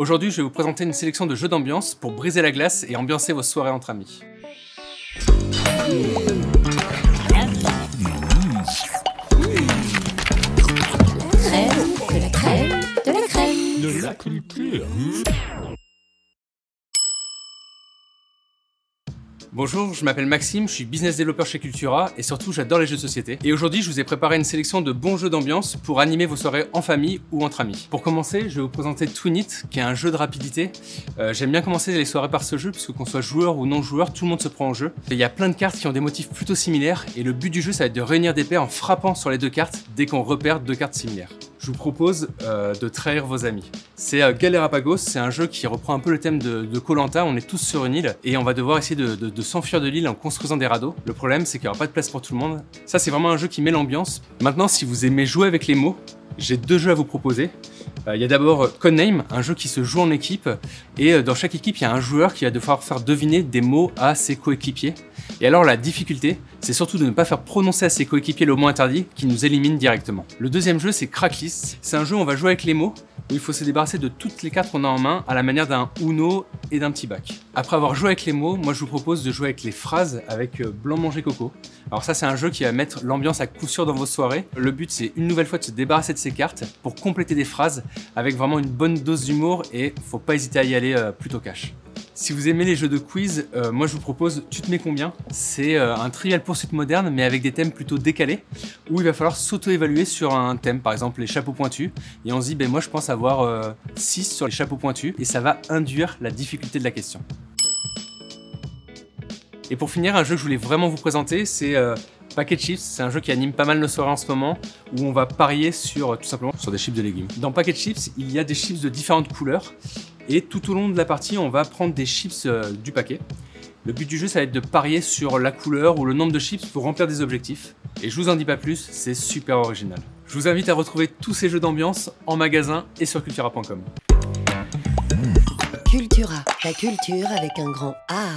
Aujourd'hui, je vais vous présenter une sélection de jeux d'ambiance pour briser la glace et ambiancer vos soirées entre amis. De la culture. Bonjour, je m'appelle Maxime, je suis business développeur chez Cultura et surtout j'adore les jeux de société. Et aujourd'hui, je vous ai préparé une sélection de bons jeux d'ambiance pour animer vos soirées en famille ou entre amis. Pour commencer, je vais vous présenter Twin It, qui est un jeu de rapidité. J'aime bien commencer les soirées par ce jeu, puisque qu'on soit joueur ou non joueur, tout le monde se prend en jeu. Et il y a plein de cartes qui ont des motifs plutôt similaires et le but du jeu, ça va être de réunir des paires en frappant sur les deux cartes dès qu'on repère deux cartes similaires. Je vous propose de trahir vos amis. C'est Galerapagos, c'est un jeu qui reprend un peu le thème de Koh-Lanta. On est tous sur une île et on va devoir essayer de s'enfuir de l'île en construisant des radeaux. Le problème, c'est qu'il n'y aura pas de place pour tout le monde. Ça, c'est vraiment un jeu qui met l'ambiance. Maintenant, si vous aimez jouer avec les mots, j'ai deux jeux à vous proposer. Il y a d'abord Codename, un jeu qui se joue en équipe. Et dans chaque équipe, il y a un joueur qui va devoir faire deviner des mots à ses coéquipiers. Et alors la difficulté, c'est surtout de ne pas faire prononcer à ses coéquipiers le mot interdit qui nous élimine directement. Le deuxième jeu, c'est Cracklist. C'est un jeu où on va jouer avec les mots, où il faut se débarrasser de toutes les cartes qu'on a en main à la manière d'un Uno et d'un petit bac. Après avoir joué avec les mots, moi je vous propose de jouer avec les phrases avec Blanc Manger Coco. Alors ça, c'est un jeu qui va mettre l'ambiance à coup sûr dans vos soirées. Le but, c'est une nouvelle fois de se débarrasser de ces cartes pour compléter des phrases avec vraiment une bonne dose d'humour et faut pas hésiter à y aller plutôt cash. Si vous aimez les jeux de quiz, moi je vous propose Tu te mets combien? C'est un Trivial Pursuit moderne mais avec des thèmes plutôt décalés où il va falloir s'auto-évaluer sur un thème, par exemple les chapeaux pointus, et on se dit ben moi je pense avoir 6 sur les chapeaux pointus et ça va induire la difficulté de la question. Et pour finir, un jeu que je voulais vraiment vous présenter, c'est Packet Chips. C'est un jeu qui anime pas mal nos soirées en ce moment, où on va parier sur tout simplement sur des chips de légumes. Dans Packet Chips, il y a des chips de différentes couleurs, et tout au long de la partie, on va prendre des chips du paquet. Le but du jeu, ça va être de parier sur la couleur ou le nombre de chips pour remplir des objectifs. Et je vous en dis pas plus, c'est super original. Je vous invite à retrouver tous ces jeux d'ambiance en magasin et sur cultura.com. Cultura, la culture avec un grand A.